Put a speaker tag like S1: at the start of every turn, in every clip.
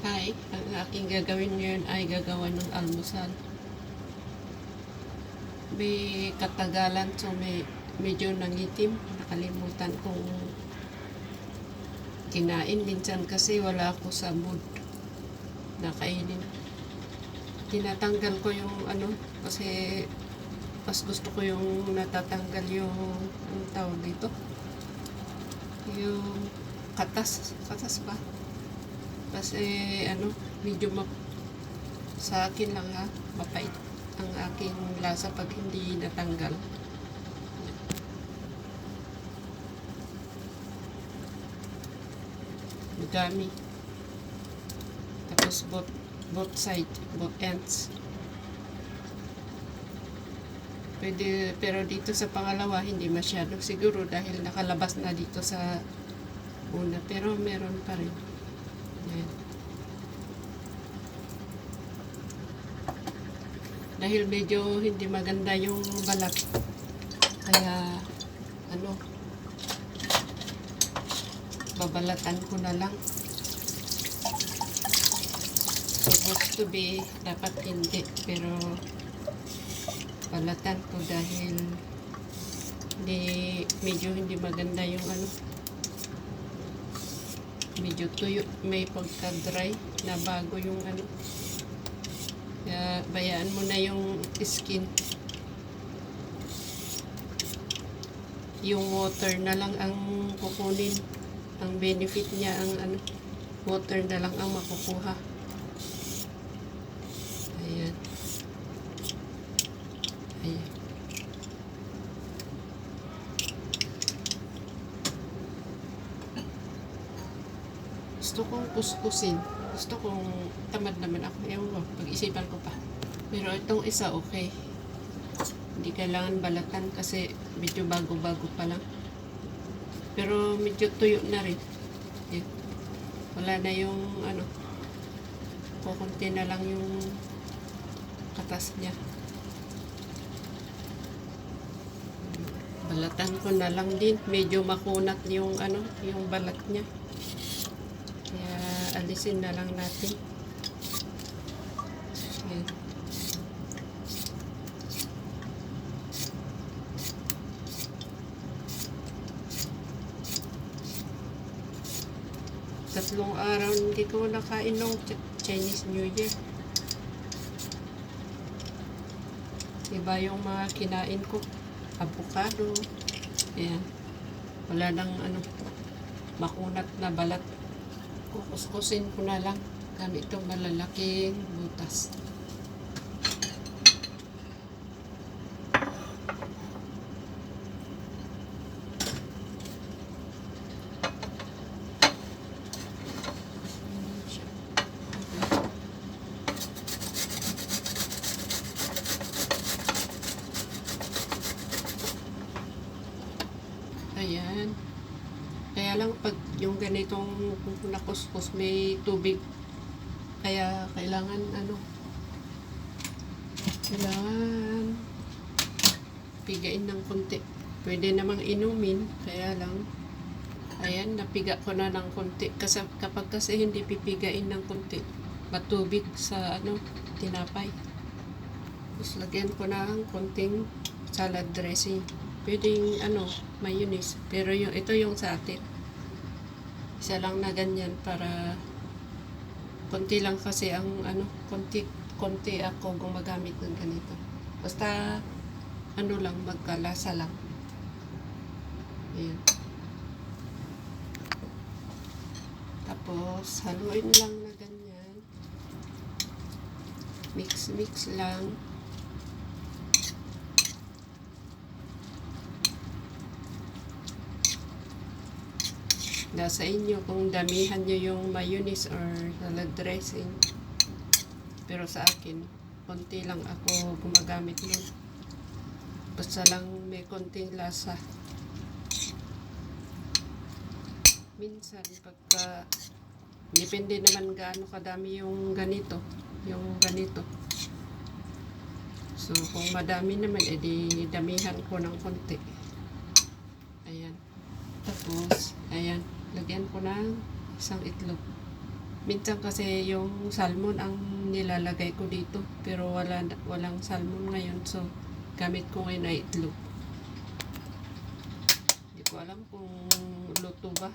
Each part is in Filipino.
S1: Hi, ang aking gagawin ngayon ay gagawa ng almusal. May katagalan, so medyo nangitim. Nakalimutan kong kinain. Minsan kasi wala ako sa mood na kainin. Tinatanggal ko yung kasi mas gusto ko yung natatanggal yung, anong tawag dito? Yung katas ba? Kasi medyo sa akin lang mapait ang aking lasa pag hindi natanggal. Dami. Tapos both side, both ends. Pwede, pero dito sa pangalawa hindi masyado siguro dahil nakalabas na dito sa una, pero meron pa rin. Ayan. Dahil medyo hindi maganda yung balat, kaya babalatan ko na lang. Supposed to be, dapat hindi, pero balatan ko dahil medyo hindi maganda yung medyo tuyo, may pagka-dry na bago yung kaya bayaan mo na yung skin. Yung water na lang ang kukunin. Ang benefit niya ang water na lang ang makukuha. Ayan. Ayan. Gusto kong kuskusin. Gusto kong tamad naman ako. Ewan ko, pag-isipan ko pa. Pero itong isa okay. Hindi kailangan balatan kasi medyo bago-bago pa lang. Pero medyo tuyo na rin. Yan. Wala na yung kukunti na lang yung katas niya. Balatan ko na lang din. Medyo makunat yung yung balat niya. Kaya alisin na lang natin. Yan. Tatlong araw hindi ko nakain ng Chinese New Year. Iba yung mga kinain ko. Avocado. Ayan. Wala nang makunat na balat. Kukuskusin ko na lang gamit itong malalaking butas. Ayan. Kaya lang pag yung ganitong nakuskus may tubig. Kaya kailangan kailangan pigain ng konti. Pwede namang inumin, kaya lang ayan, napiga ko na ng konti. Kasi kapag hindi pipigain ng konti, matubig sa tinapay. Tapos lagyan ko na ng konting salad dressing. Pwedeng mayonnaise, pero ito yung sa atin. Isa lang na ganyan para konti lang kasi ang konti ako gumagamit ng ganito. Basta lang, magkalasa lang. Ayan. Tapos haluin lang na ganyan. Mix lang. Nasa inyo kung damihan nyo yung mayonnaise or salad dressing. Pero sa akin, konti lang ako gumagamit nun. Basta lang may konting lasa. Minsan, pagka depende naman gaano kadami yung ganito. So, kung madami naman, edi damihan ko ng konti. Ayan. Tapos, ayan. Lagyan ko ng isang itlog. Minsan kasi yung salmon ang nilalagay ko dito. Pero walang salmon ngayon. So, gamit ko ngayon ay itlog. Hindi ko alam kung luto ba.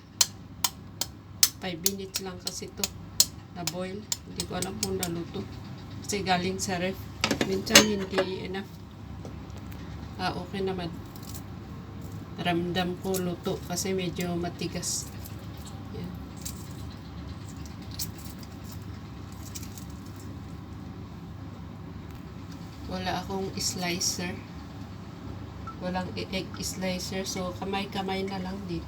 S1: 5 minutes lang kasi to na boil. Hindi ko alam kung naluto. Kasi galing sa ref. Minsan hindi enough. Okay naman. Ramdam ko luto kasi medyo matigas. Yan. Wala akong slicer. Walang egg slicer. So, kamay-kamay na lang dito.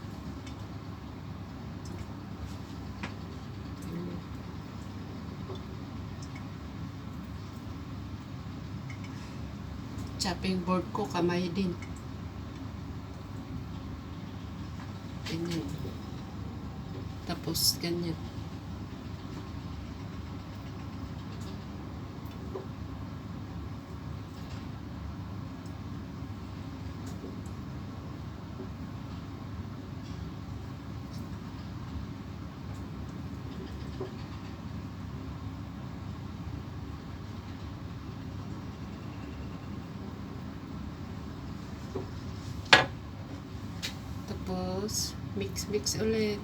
S1: Chopping board ko, kamay din. Ganyan. Tapos, ganyan. Tapos, mix ulit.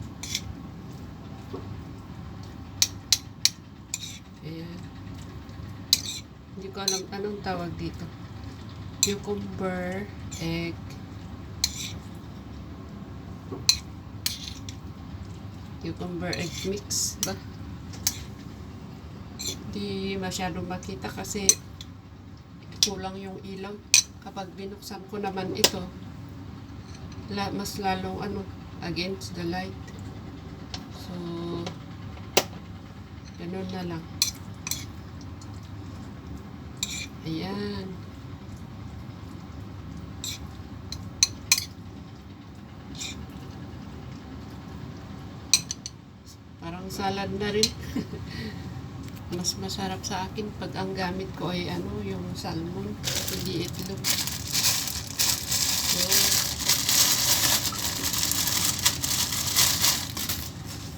S1: Ayan. Hindi ko alam anong tawag dito. Cucumber, egg. Cucumber egg mix ba? Hindi masyadong makita kasi kulang yung ilaw. Kapag binuksan ko naman ito, mas lalong against the light. So, ganun na lang. Ayan. Parang salad na rin. Mas masarap sa akin pag ang gamit ko ay yung salmon, hindi itlog. So,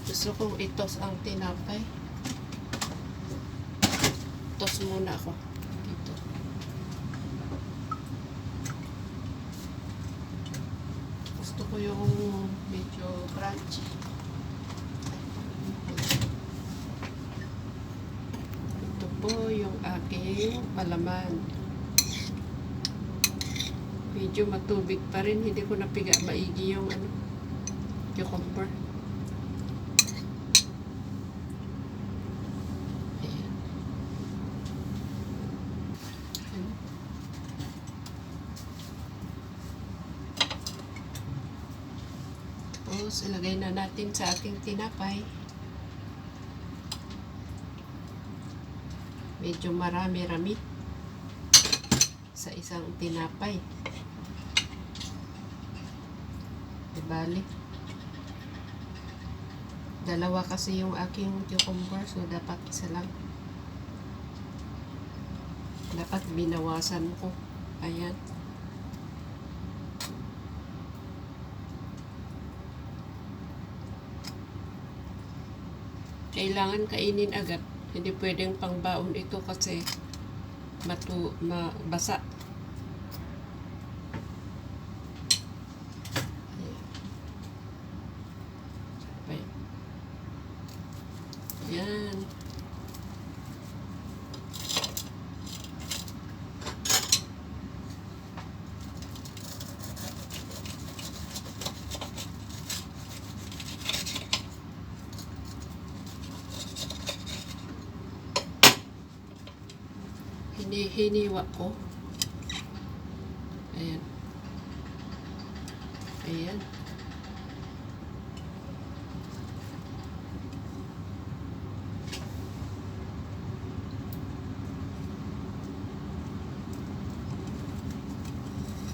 S1: gusto kong itos ang tinapay. Tos muna ako dito. Gusto ko yung medyo crunchy. Ito po yung aking palaman. Medyo matubig pa rin. Hindi ko napiga maigi yung cucumber. Tapos, ilagay na natin sa ating tinapay. Medyo marami-rami sa isang tinapay. Bali, dalawa kasi yung aking cucumber, so dapat isa lang. Dapat binawasan ko. Ayan. Kailangan kainin agad. Hindi pwedeng pangbaon ito kasi mabasa. Ayan. Hiniwa ko. Ayan. Ayan.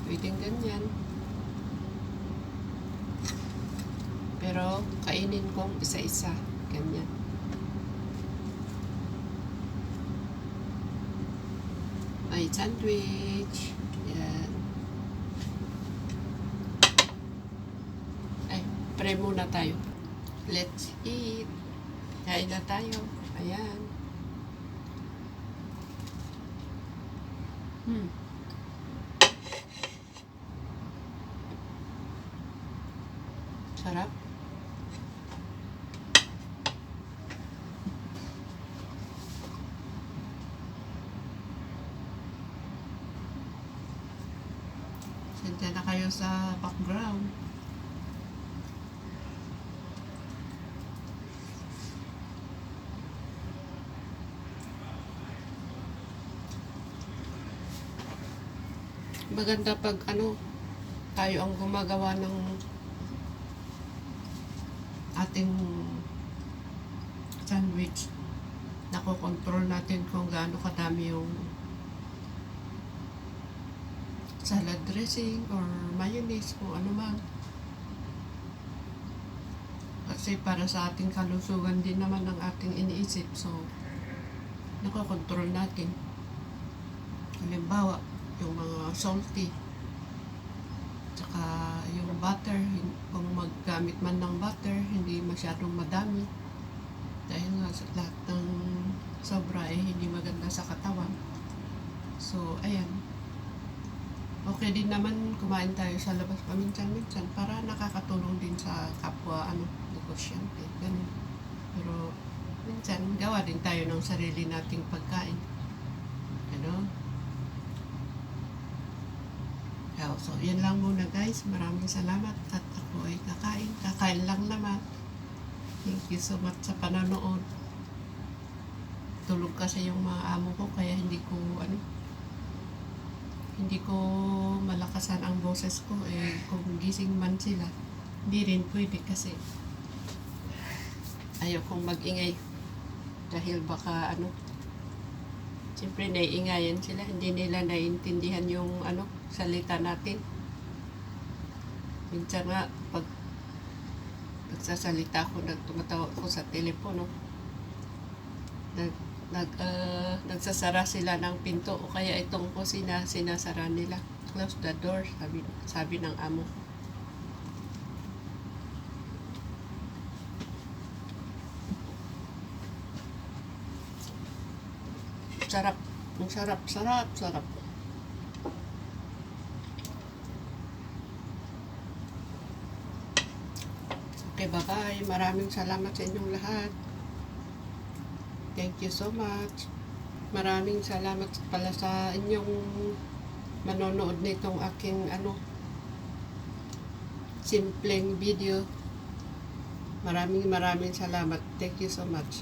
S1: Pwedeng ganyan. Pero, kainin kong isa-isa. Ganyan. Ay, sandwich. Yan. Ay, pray muna tayo. Let's eat. Kain na tayo. Ayan. Sarap. Sensya na kayo sa background. Maganda pag tayo ang gumagawa ng ating sandwich. Nakokontrol natin kung gaano kadami yung salad dressing or mayonnaise o ano man. Kasi para sa ating kalusugan din naman ang ating iniisip. So, nakokontrol natin. Halimbawa, yung mga salty, tsaka yung butter, kung maggamit man ng butter, hindi masyadong madami. Dahil nga sa lahat ng sobra hindi maganda sa katawan. So, ayan. Okay din naman kumain tayo sa labas paminsan-minsan para nakakatulong din sa kapwa negosyante. Ganun. Pero minsan gawa din tayo ng sarili nating pagkain. So, yan lang muna guys. Maraming salamat at ako ay kakain. Kakain lang naman. Thank you so much sa panonood. Tulog kasi yung mga amo ko kaya hindi ko malakasan ang boses ko. Kung gising man sila, hindi rin pwede kasi ayaw kong mag-ingay dahil baka siyempre naiingayan sila, hindi nila naiintindihan yung salita natin. Minsan nga pag nagsasalita ako, tumatawa ako sa telepono, nagsasara sila ng pinto o kaya itong kusina sinasara nila. Close the door, sabi ng amo. Sarap. Ang sarap. Okay, bye-bye. Maraming salamat sa inyong lahat. Thank you so much. Maraming salamat pala sa inyong manonood nitong aking simpleng video. Maraming salamat. Thank you so much.